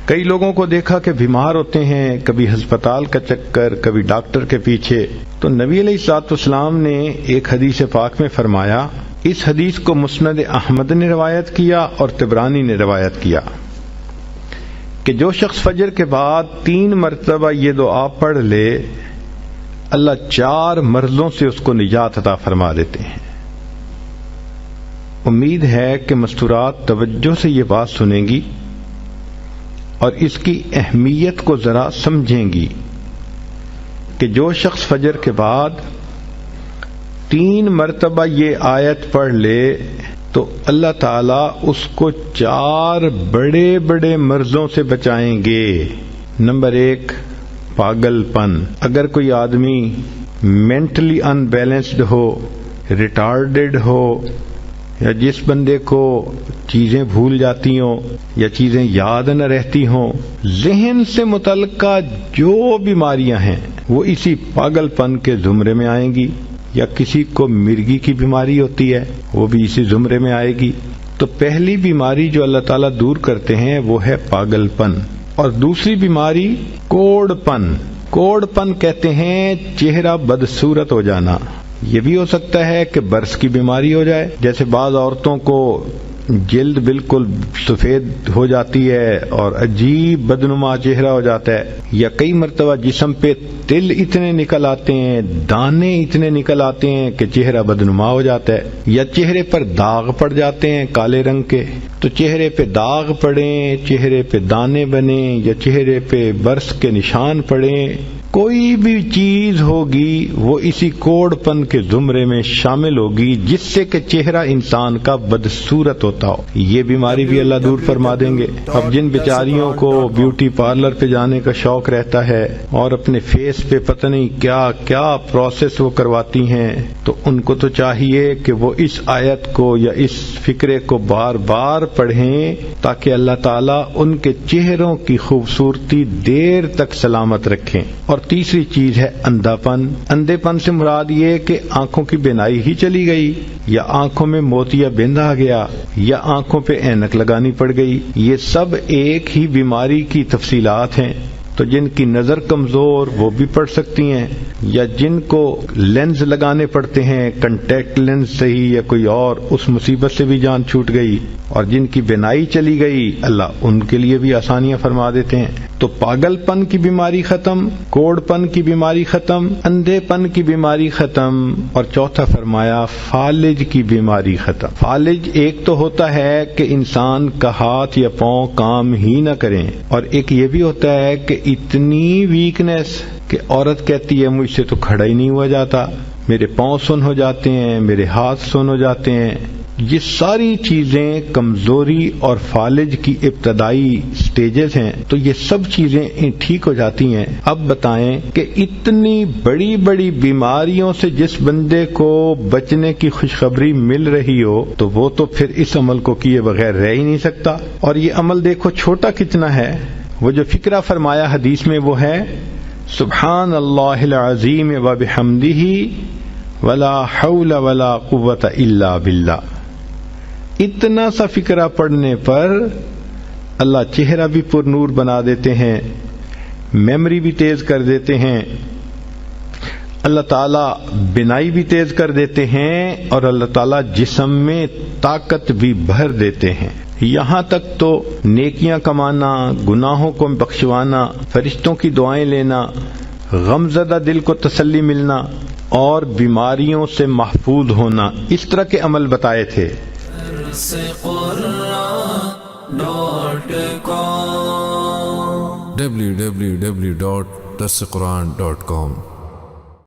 کئی لوگوں کو دیکھا کہ بیمار ہوتے ہیں، کبھی ہسپتال کا چکر، کبھی ڈاکٹر کے پیچھے، تو نبی علیہ الصلوۃ والسلام نے ایک حدیث پاک میں فرمایا، اس حدیث کو مسند احمد نے روایت کیا اور طبرانی نے روایت کیا کہ جو شخص فجر کے بعد 3 مرتبہ یہ دعا پڑھ لے، اللہ 4 مرضوں سے اس کو نجات عطا فرما دیتے ہیں۔ امید ہے کہ مستورات توجہ سے یہ بات سنیں گی اور اس کی اہمیت کو ذرا سمجھیں گی کہ جو شخص فجر کے بعد 3 مرتبہ یہ آیت پڑھ لے تو اللہ تعالیٰ اس کو 4 بڑے بڑے مرضوں سے بچائیں گے۔ نمبر 1، پاگل پن۔ اگر کوئی آدمی مینٹلی ان بیلنسڈ ہو، ریٹارڈڈ ہو، یا جس بندے کو چیزیں بھول جاتی ہوں یا چیزیں یاد نہ رہتی ہوں، ذہن سے متعلقہ جو بیماریاں ہیں وہ اسی پاگل پن کے زمرے میں آئیں گی، یا کسی کو مرگی کی بیماری ہوتی ہے وہ بھی اسی زمرے میں آئے گی۔ تو پہلی بیماری جو اللہ تعالیٰ دور کرتے ہیں وہ ہے پاگل پن، اور دوسری بیماری کوڑ پن۔ کوڑ پن کہتے ہیں چہرہ بدصورت ہو جانا۔ یہ بھی ہو سکتا ہے کہ برس کی بیماری ہو جائے، جیسے بعض عورتوں کو جلد بالکل سفید ہو جاتی ہے اور عجیب بدنما چہرہ ہو جاتا ہے، یا کئی مرتبہ جسم پہ تل اتنے نکل آتے ہیں، دانے اتنے نکل آتے ہیں کہ چہرہ بدنما ہو جاتا ہے، یا چہرے پر داغ پڑ جاتے ہیں کالے رنگ کے۔ تو چہرے پہ داغ پڑیں، چہرے پہ دانے بنیں، یا چہرے پہ برس کے نشان پڑیں، کوئی بھی چیز ہوگی وہ اسی کوڑ پن کے زمرے میں شامل ہوگی جس سے کہ چہرہ انسان کا بدصورت ہوتا ہو۔ یہ بیماری بھی اللہ دور فرما دیں گے۔ اب جن بیچاریوں کو بیوٹی پارلر پہ جانے کا شوق رہتا ہے اور اپنے فیس پہ پتہ نہیں کیا کیا پروسیس وہ کرواتی ہیں، تو ان کو تو چاہیے کہ وہ اس آیت کو یا اس فکرے کو بار بار پڑھیں تاکہ اللہ تعالیٰ ان کے چہروں کی خوبصورتی دیر تک سلامت رکھیں۔ اور تیسری چیز ہے اندھا پن۔ اندھے پن سے مراد یہ کہ آنکھوں کی بینائی ہی چلی گئی، یا آنکھوں میں موتیا بند آ گیا، یا آنکھوں پہ اینک لگانی پڑ گئی۔ یہ سب ایک ہی بیماری کی تفصیلات ہیں۔ تو جن کی نظر کمزور وہ بھی پڑھ سکتی ہیں، یا جن کو لینز لگانے پڑتے ہیں، کنٹیکٹ لینز صحیح یا کوئی اور، اس مصیبت سے بھی جان چھوٹ گئی، اور جن کی بینائی چلی گئی اللہ ان کے لیے بھی آسانیاں فرما دیتے ہیں۔ تو پاگل پن کی بیماری ختم، کوڑ پن کی بیماری ختم، اندھے پن کی بیماری ختم، اور چوتھا فرمایا فالج کی بیماری ختم۔ فالج ایک تو ہوتا ہے کہ انسان کا ہاتھ یا پاؤں کام ہی نہ کریں، اور ایک یہ بھی ہوتا ہے کہ اتنی ویکنیس کہ عورت کہتی ہے مجھ سے تو کھڑا ہی نہیں ہوا جاتا، میرے پاؤں سن ہو جاتے ہیں، میرے ہاتھ سن ہو جاتے ہیں۔ یہ ساری چیزیں کمزوری اور فالج کی ابتدائی سٹیجز ہیں، تو یہ سب چیزیں ٹھیک ہو جاتی ہیں۔ اب بتائیں کہ اتنی بڑی بڑی بیماریوں سے جس بندے کو بچنے کی خوشخبری مل رہی ہو تو وہ تو پھر اس عمل کو کیے بغیر رہ ہی نہیں سکتا۔ اور یہ عمل دیکھو چھوٹا کتنا ہے۔ وہ جو فکرہ فرمایا حدیث میں وہ ہے سبحان اللہ العظیم وبحمدہ ولا حول ولا قوۃ الا باللہ۔ اتنا سا فکرہ پڑھنے پر اللہ چہرہ بھی پر نور بنا دیتے ہیں، میموری بھی تیز کر دیتے ہیں، اللہ تعالیٰ بینائی بھی تیز کر دیتے ہیں، اور اللہ تعالیٰ جسم میں طاقت بھی بھر دیتے ہیں۔ یہاں تک تو نیکیاں کمانا، گناہوں کو بخشوانا، فرشتوں کی دعائیں لینا، غمزدہ دل کو تسلی ملنا، اور بیماریوں سے محفوظ ہونا، اس طرح کے عمل بتائے تھے۔ www.darsequran.com